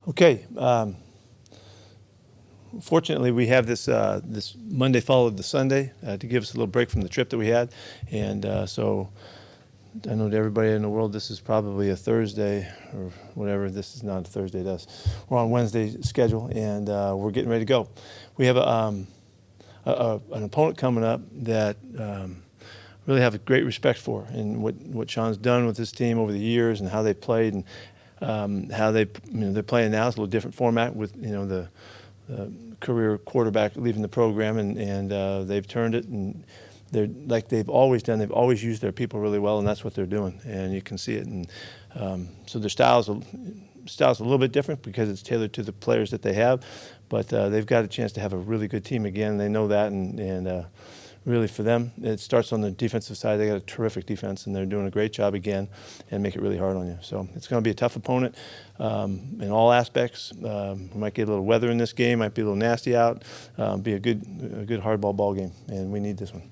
Okay. Fortunately, we have this Monday followed the Sunday to give us a little break from the trip that we had, and so I know to everybody in the world this is probably a Thursday or whatever. This is not a Thursday to us. We're on Wednesday schedule, and we're getting ready to go. We have an opponent coming up that really have a great respect for, and what Sean's done with this team over the years, and how they played, and how they're playing now. It's a little different format with the career quarterback leaving the program, and they've turned it, and they're like they've always done. They've always used their people really well, and that's what they're doing, and you can see it. And so their style's a little bit different because it's tailored to the players that they have, but they've got a chance to have a really good team again. They know that, and really for them, it starts on the defensive side. They got a terrific defense, and they're doing a great job again, and make it really hard on you. So it's going to be a tough opponent in all aspects. We might get a little weather in this game. Might be a little nasty out. Be a good hardball ball game, and we need this one.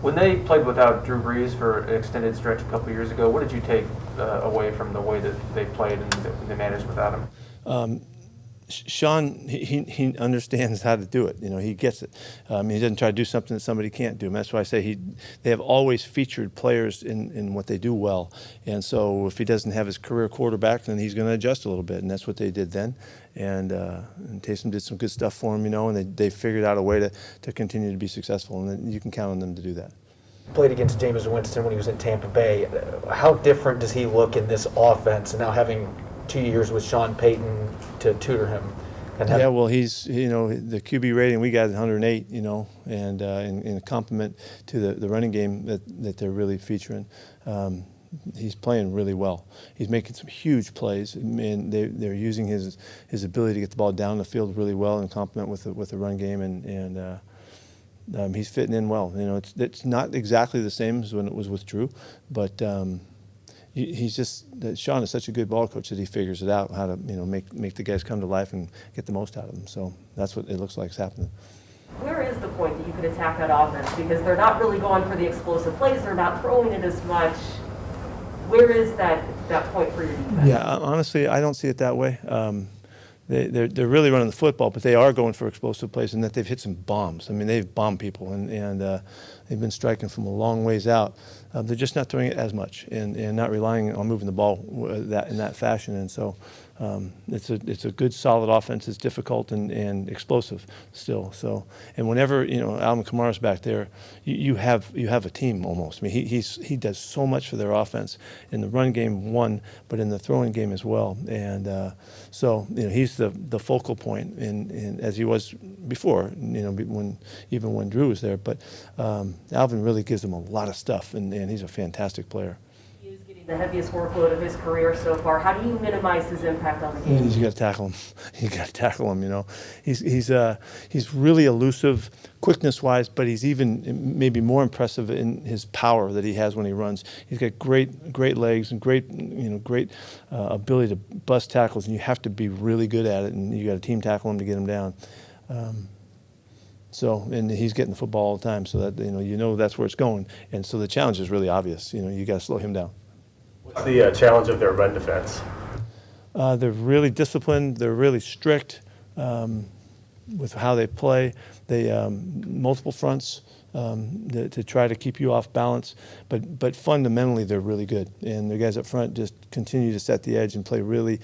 When they played without Drew Brees for an extended stretch a couple years ago, what did you take away from the way that they played and that they managed without him? Sean, he understands how to do it. He gets it. He doesn't try to do something that somebody can't do. And that's why I say they have always featured players in what they do well. And so if he doesn't have his career quarterback, then he's going to adjust a little bit. And that's what they did then. And Taysom did some good stuff for him, and they figured out a way to continue to be successful. And then you can count on them to do that. Played against Jameis Winston when he was in Tampa Bay. How different does he look in this offense, and now having 2 years with Sean Payton to tutor him? Yeah, well, he's the QB rating we got is 108, and in a compliment to the running game that they're really featuring. He's playing really well. He's making some huge plays, and they're using his ability to get the ball down the field really well in complement with the run game, and he's fitting in well. It's not exactly the same as when it was with Drew, but Sean is such a good ball coach that he figures it out how to make the guys come to life and get the most out of them. So that's what it looks like is happening. Where is the point that you could attack that offense? Because they're not really going for the explosive plays. They're not throwing it as much. Where is that point for your defense? Yeah, honestly, I don't see it that way. They're really running the football, but they are going for explosive plays, and that they've hit some bombs. They've bombed people, and they've been striking from a long ways out. They're just not throwing it as much, and not relying on moving the ball in that fashion. And so it's a good, solid offense. It's difficult and explosive still. So, and whenever Alvin Kamara's back there, you have a team almost. He does so much for their offense in the run game, but in the throwing game as well. And so he's the focal point, in as he was before. When Drew was there, but Alvin really gives them a lot of stuff, and he's a fantastic player. He is getting the heaviest workload of his career so far. How do you minimize his impact on the game? You got to tackle him. You got to tackle him. He's really elusive, quickness-wise, but he's even maybe more impressive in his power that he has when he runs. He's got great legs and great ability to bust tackles, and you have to be really good at it, and you got to team tackle him to get him down. And he's getting the football all the time, so that that's where it's going. And so the challenge is really obvious. You got to slow him down. What's the challenge of their run defense? They're really disciplined. They're really strict with how they play. They multiple fronts to try to keep you off balance. But fundamentally, they're really good. And the guys up front just continue to set the edge and play really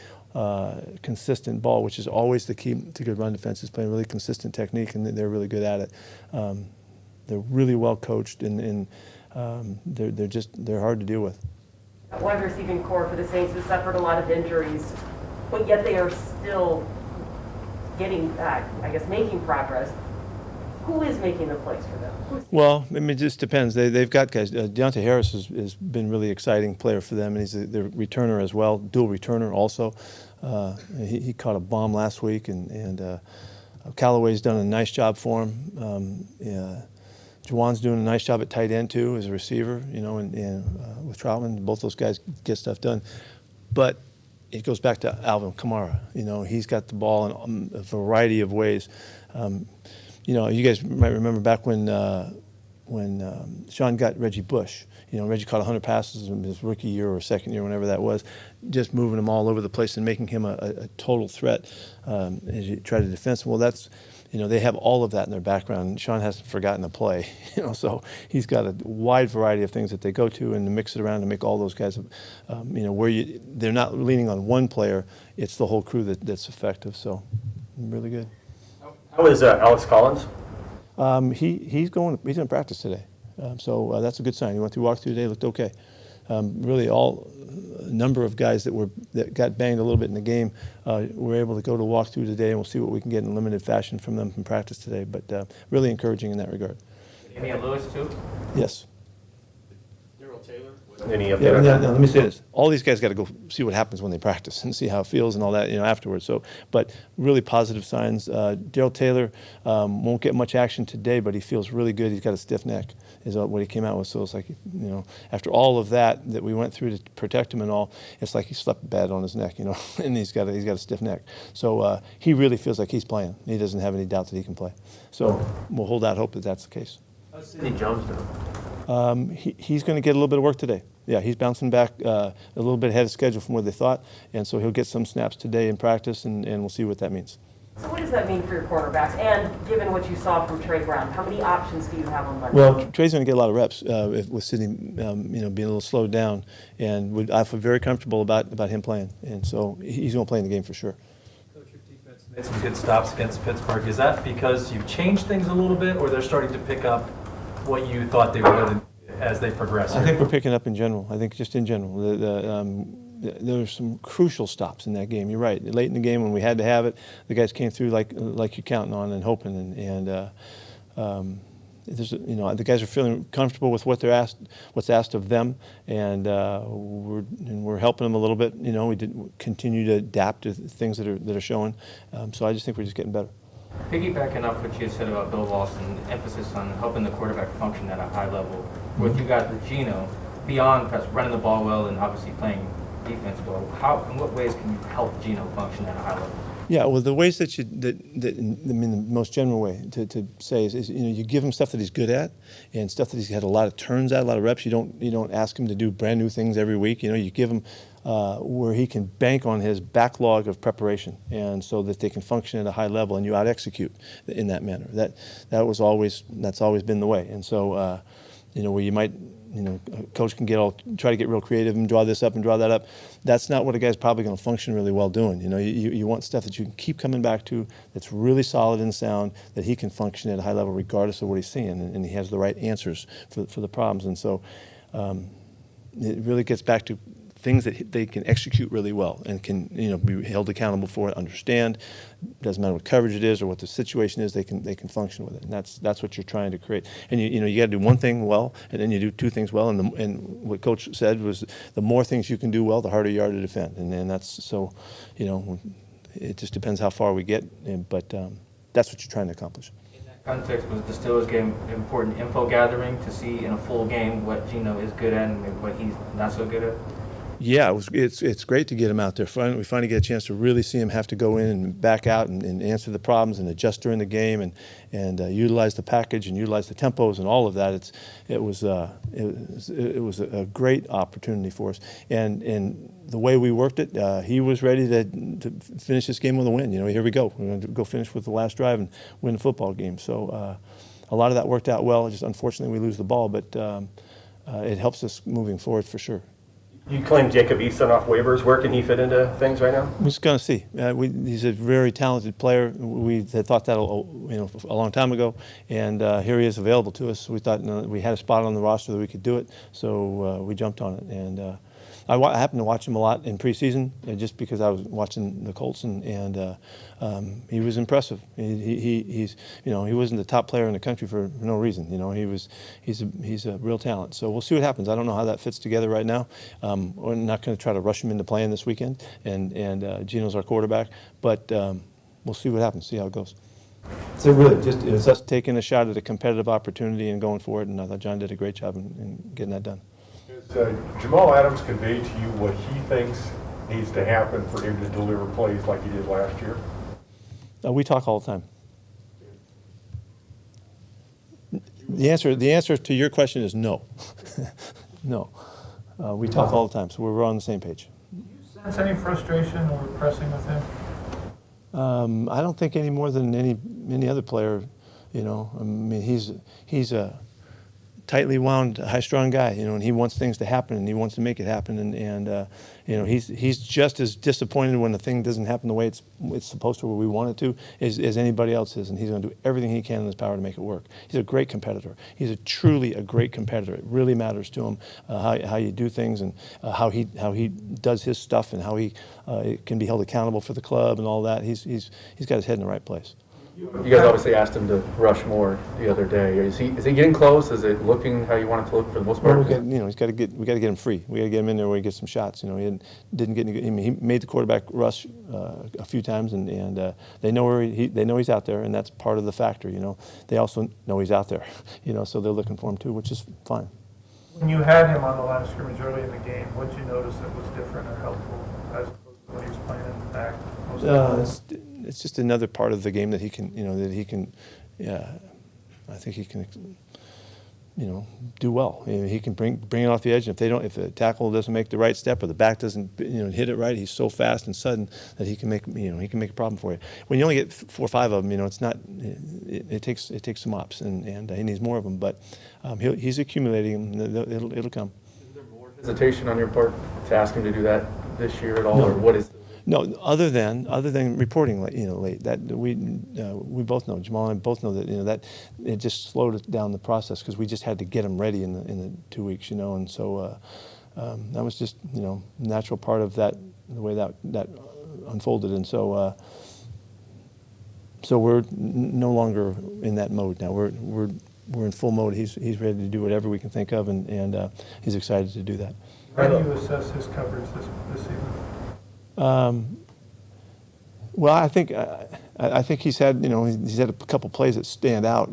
consistent ball, which is always the key to good run defense, is playing really consistent technique, and they're really good at it. They're really well coached, and they're hard to deal with. Wide receiving core for the Saints has suffered a lot of injuries, but yet they are still getting, making progress. Who is making the plays for them? Well, it just depends. They've got guys. Deontay Harris has been really exciting player for them, and he's the returner as well, dual returner also. He caught a bomb last week, and Callaway's done a nice job for him. Juwan's doing a nice job at tight end too as a receiver, and with Troutman. Both those guys get stuff done. But it goes back to Alvin Kamara. He's got the ball in a variety of ways. You guys might remember back when Sean got Reggie Bush, Reggie caught 100 passes in his rookie year or second year, whenever that was, just moving him all over the place and making him a total threat as you try to defend him. Well, that's, they have all of that in their background. Sean hasn't forgotten to play, so he's got a wide variety of things that they go to and to mix it around to make all those guys, where they're not leaning on one player, it's the whole crew that's effective. So really good. How is Alex Collins? He's in practice today, so that's a good sign. He went through walkthrough today, looked okay. Really, a number of guys that got banged a little bit in the game were able to go to walkthrough today, and we'll see what we can get in limited fashion from them from practice today. But really encouraging in that regard. Damian Lewis too? Yes. Any update Yeah, on that? let me say this. All these guys got to go see what happens when they practice and see how it feels and all that, afterwards. So, but really positive signs. Daryl Taylor won't get much action today, but he feels really good. He's got a stiff neck, is what he came out with. So it's like, after all of that we went through to protect him and all, it's like he slept bad on his neck, and he's got a stiff neck. So he really feels like he's playing. He doesn't have any doubt that he can play. So we'll hold out hope that that's the case. How's Sidney Jones doing? He's going to get a little bit of work today. Yeah, he's bouncing back a little bit ahead of schedule from what they thought, and so he'll get some snaps today in practice, and we'll see what that means. So what does that mean for your cornerbacks? And given what you saw from Trey Brown, how many options do you have on Monday? Well, Trey's going to get a lot of reps with Sidney, being a little slowed down, and I feel very comfortable about him playing, and so he's going to play in the game for sure. Coach, your defense made some good stops against Pittsburgh. Is that because you've changed things a little bit, or they're starting to pick up what you thought they would as they progress? I think we're picking up in general. I think just in general. There were some crucial stops in that game. You're right. Late in the game when we had to have it, the guys came through like you're counting on and hoping. The guys are feeling comfortable with what's asked of them, and we're helping them a little bit. We did continue to adapt to things that are showing. So I just think we're just getting better. Piggybacking off what you said about Bill Lawson, emphasis on helping the quarterback function at a high level. With you guys with Geno, beyond perhaps running the ball well and obviously playing defense well, in what ways can you help Geno function at a high level? Yeah, well, the ways the most general way to say is you give him stuff that he's good at and stuff that he's had a lot of turns at, a lot of reps. You don't ask him to do brand new things every week. You give him where he can bank on his backlog of preparation, and so that they can function at a high level, and you out execute in that manner. That's always been the way, and so where you might. A coach can try to get real creative and draw this up and draw that up. That's not what a guy's probably going to function really well doing. You want stuff that you can keep coming back to, that's really solid and sound, that he can function at a high level regardless of what he's seeing, and he has the right answers for the problems. And so it really gets back to things that they can execute really well and can be held accountable for it, understand. Doesn't matter what coverage it is or what the situation is, they can function with it, and that's what you're trying to create. And you got to do one thing well, and then you do two things well. And what Coach said was, the more things you can do well, the harder you are to defend. And that's so, it just depends how far we get, but that's what you're trying to accomplish. In that context, was the Steelers game important info gathering to see in a full game what Geno is good at and what he's not so good at? Yeah, it's great to get him out there. We finally get a chance to really see him have to go in and back out and answer the problems and adjust during the game and utilize the package and utilize the tempos and all of that. It was a great opportunity for us. And the way we worked it, he was ready to finish this game with a win. Here we go. We're going to go finish with the last drive and win the football game. So a lot of that worked out well. Just unfortunately we lose the ball, but it helps us moving forward for sure. You claim Jacob Eason off waivers. Where can he fit into things right now? We're just going to see. He's a very talented player. We had thought that a long time ago, and here he is available to us. We thought we had a spot on the roster that we could do it, so we jumped on it. And I happened to watch him a lot in preseason, just because I was watching the Colts, and he was impressive. He wasn't the top player in the country for no reason. He's a real talent. So we'll see what happens. I don't know how that fits together right now. We're not going to try to rush him into playing this weekend, and Geno's our quarterback, but we'll see what happens. See how it goes. So really, it was us taking a shot at a competitive opportunity and going for it, and I thought John did a great job in getting that done. Has Jamal Adams conveyed to you what he thinks needs to happen for him to deliver plays like he did last year? We talk all the time. The answer to your question is no. No. We talk all the time, so we're on the same page. Do you sense any frustration or pressing with him? I don't think any more than any other player. You know, I mean, he's a tightly wound, high-strung guy. You know, and he wants things to happen, and he wants to make it happen. And you know, he's just as disappointed when the thing doesn't happen the way it's supposed to, or we want it to, as anybody else is. And he's going to do everything he can in his power to make it work. He's a great competitor. He's truly a great competitor. It really matters to him how you do things, and how he does his stuff, and how he can be held accountable for the club and all that. He's got his head in the right place. You guys obviously asked him to rush more the other day. Is he getting close? Is it looking how you want it to look for the most part? Well, we got to get him free. We got to get him in there where he gets some shots. You know, he didn't get any good. I mean, he made the quarterback rush a few times, and they know they know he's out there, and that's part of the factor. You know, they also know he's out there. You know, so they're looking for him too, which is fine. When you had him on the line of scrimmage early in the game, what did you notice that was different or helpful as opposed to when he was playing in the back? It's just another part of the game that he can, yeah, I think he can, do well. You know, he can bring it off the edge. And if the tackle doesn't make the right step, or the back doesn't, hit it right, he's so fast and sudden that he can make a problem for you. When you only get 4 or 5 of them, it's not. It takes some ops, and he needs more of them. But he's accumulating them. It'll come. Is there more hesitation on your part to ask him to do that this year at all, or what is? No, other than reporting late, that we both know, Jamal and I both know that that it just slowed down the process, because we just had to get him ready in the 2 weeks, and so that was just natural part of that, the way that unfolded. And so we're no longer in that mode now. We're in full mode. He's ready to do whatever we can think of, and he's excited to do that. How do you assess his coverage this season? Well, I think he's had he's had a couple plays that stand out.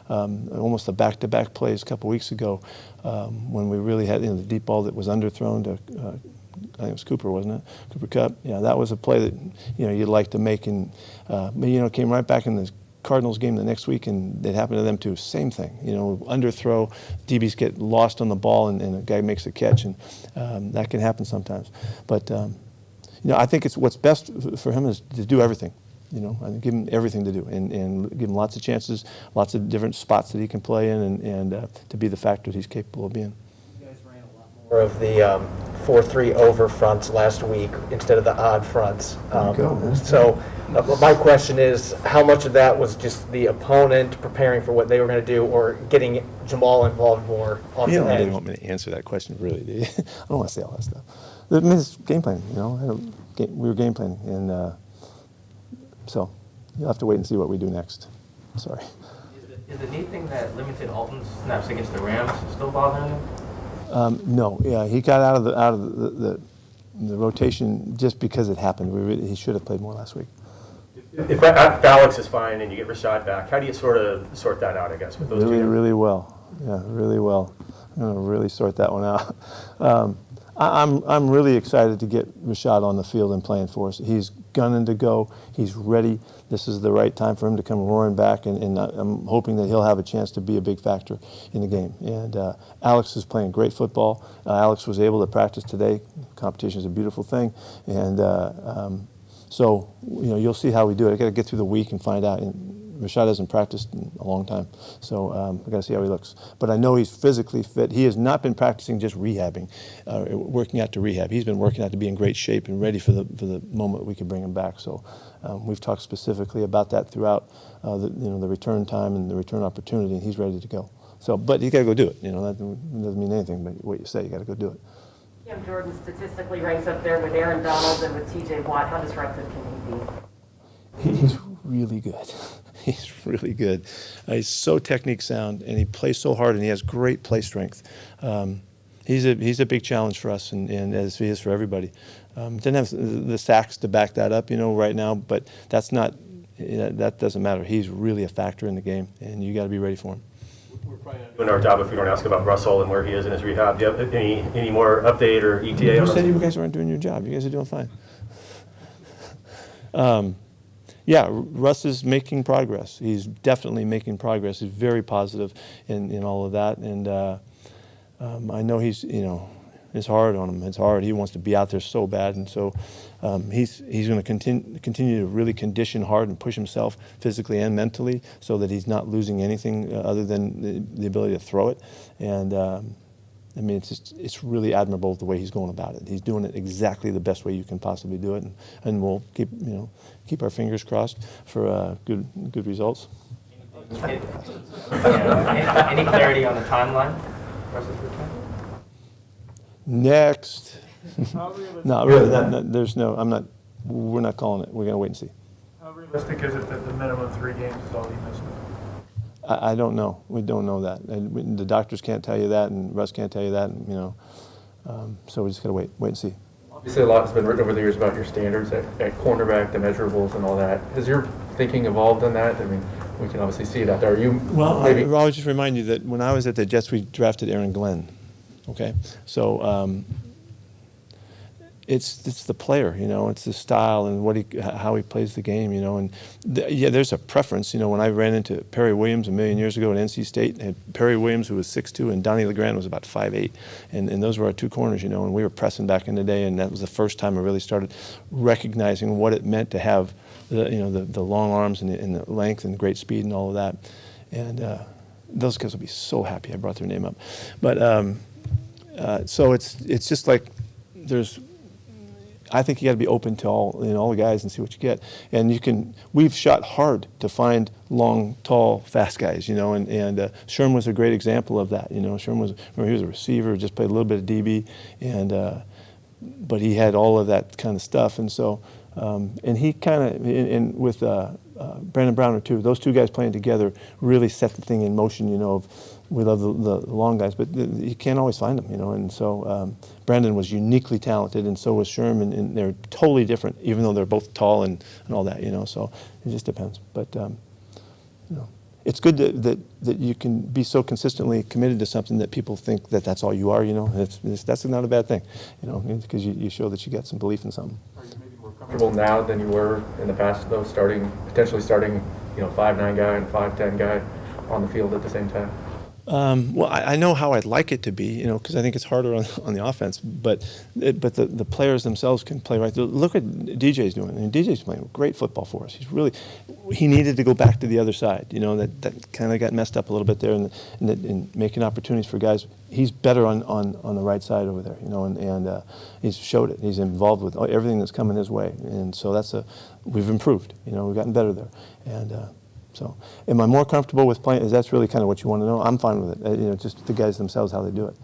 Almost the back-to-back plays a couple weeks ago, when we really had the deep ball that was underthrown to I think it was Cooper, wasn't it? Cooper Kupp. Yeah, that was a play that you'd like to make, and but came right back in the Cardinals game the next week, and it happened to them too. Same thing, underthrow, DBs get lost on the ball, and a guy makes a catch, and that can happen sometimes. But I think it's what's best for him is to do everything. And give him everything to do, and give him lots of chances, lots of different spots that he can play in, and to be the factor that he's capable of being. You guys ran a lot more of the 4-3 over fronts last week instead of the odd fronts. So my question is, how much of that was just the opponent preparing for what they were going to do, or getting Jamal involved more off the edge? You don't really want me to answer that question, really, do you? I don't want to say all that stuff. I mean, it's game planning, we were game planning, and so you'll have to wait and see what we do next. Sorry. Is the knee thing that limited Alton's snaps against the Rams still bothering him? No, yeah, he got out of the rotation just because it happened. He should have played more last week. If Alex is fine and you get Rashaad back, how do you sort that out, I guess, with those two? Really well. Yeah, really well. I'm going to really sort that one out. I'm really excited to get Rashaad on the field and playing for us. He's gunning to go. He's ready. This is the right time for him to come roaring back, and I'm hoping that he'll have a chance to be a big factor in the game. And Alex is playing great football. Alex was able to practice today. Competition is a beautiful thing, and so you'll see how we do it. I got to get through the week and find out. And Rashaad hasn't practiced in a long time, so I got to see how he looks. But I know he's physically fit. He has not been practicing just rehabbing, working out to rehab. He's been working out to be in great shape and ready for the moment we can bring him back. So we've talked specifically about that throughout the return time and the return opportunity, and he's ready to go. So, but you got to go do it. That doesn't mean anything, but what you say, you got to go do it. Cam Jordan statistically ranks up there with Aaron Donald and with T.J. Watt. How disruptive can he be? He's really good. He's really good. He's so technique sound, and he plays so hard, and he has great play strength. He's a big challenge for us, and as he is for everybody. Didn't have the sacks to back that up, right now, but that's not. That doesn't matter. He's really a factor in the game, and you got to be ready for him. We're probably not doing our job if we don't ask about Russell and where he is in his rehab. Do you have any more update or ETA? You said you guys weren't doing your job. You guys are doing fine. yeah, Russ is making progress. He's definitely making progress. He's very positive in all of that, and I know he's, it's hard on him. It's hard. He wants to be out there so bad, and so he's going to continue to really condition hard and push himself physically and mentally, so that he's not losing anything other than the ability to throw it. And I mean, it's really admirable the way he's going about it. He's doing it exactly the best way you can possibly do it, and we'll keep our fingers crossed for good results. Any clarity on the timeline? Next. No, really, there's no. We're not calling it. We're gonna wait and see. How realistic is it that the minimum 3 games is all he missed? I don't know. We don't know that. And the doctors can't tell you that, and Russ can't tell you that. And, so we just gotta wait and see. Obviously, a lot has been written over the years about your standards at cornerback, the measurables, and all that. Has your thinking evolved on that? I mean, we can obviously see it out there. Are you maybe? I'll always just remind you that when I was at the Jets, we drafted Aaron Glenn. Okay, so it's the player, it's the style and how he plays the game, and there's a preference. When I ran into Perry Williams a million years ago at NC State, and Perry Williams, who was 6'2", and Donnie LeGrand was about 5'8", and those were our two corners, and we were pressing back in the day, and that was the first time I really started recognizing what it meant to have the long arms and the length and great speed and all of that, and those guys will be so happy I brought their name up, but. So it's just like I think you got to be open to all the guys and see what you get. And we've shot hard to find long, tall, fast guys, and Sherm was a great example of that. Sherm he was a receiver, just played a little bit of DB, but he had all of that kind of stuff. And so, and he kind of, and with Brandon Browner too, those two guys playing together really set the thing in motion, we love the long guys, but you can't always find them, and so Brandon was uniquely talented, and so was Sherman, and they're totally different, even though they're both tall and all that, so it just depends. But it's good that you can be so consistently committed to something that people think that that's all you are, that's not a bad thing, because you show that you got some belief in something. Are you maybe more comfortable now than you were in the past, though, potentially starting 5'9" guy and 5'10" guy on the field at the same time? Well, I know how I'd like it to be, because I think it's harder on the offense. But the players themselves can play right. Look what DJ's doing. I mean, DJ's playing great football for us. He needed to go back to the other side. That kind of got messed up a little bit there, and making opportunities for guys. He's better on the right side over there, and he's showed it. He's involved with everything that's coming his way, and so we've improved. We've gotten better there, and. So, am I more comfortable with playing? Is that's really kind of what you want to know? I'm fine with it. Just the guys themselves, how they do it.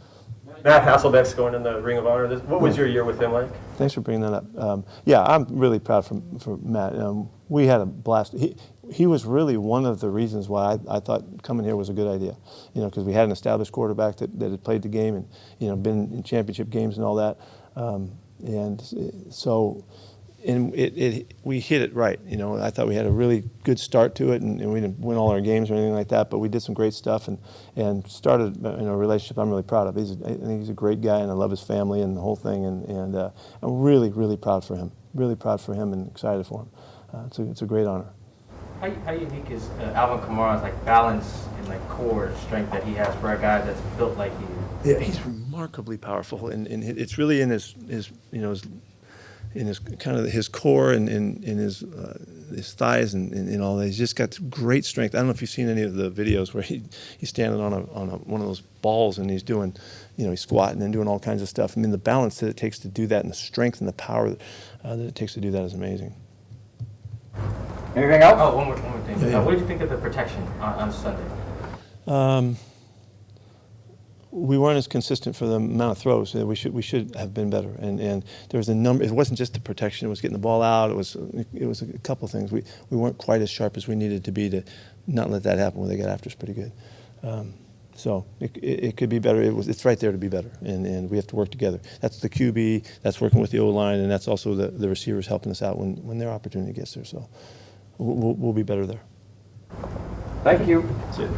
Matt Hasselbeck's going in the Ring of Honor. What was your year with him like? Thanks for bringing that up. Yeah, I'm really proud for Matt. We had a blast. He was really one of the reasons why I thought coming here was a good idea. Because we had an established quarterback that had played the game and been in championship games and all that. And so. And we hit it right. I thought we had a really good start to it, and we didn't win all our games or anything like that, but we did some great stuff and started a relationship I'm really proud of. I think he's a great guy, and I love his family and the whole thing, and I'm really, really proud for him. Really proud for him and excited for him. It's a great honor. How unique is Alvin Kamara's balance and core strength that he has for a guy that's built like he is? Yeah, he's remarkably powerful, and it's really in his in his kind of his core and in his thighs and all that. He's just got great strength. I don't know if you've seen any of the videos where he's standing on one of those balls and he's doing, he's squatting and doing all kinds of stuff. I mean, the balance that it takes to do that and the strength and the power that it takes to do that is amazing. Anything else? Oh, one more thing. Yeah. What did you think of the protection on Sunday? We weren't as consistent for the amount of throws. We should have been better. And there was a number. It wasn't just the protection. It was getting the ball out. It was a couple of things. We weren't quite as sharp as we needed to be to not let that happen when they got after us pretty good. So it could be better. It's right there to be better, and we have to work together. That's the QB. That's working with the O-line, and that's also the receivers helping us out when their opportunity gets there. So we'll be better there. Thank you. That's it.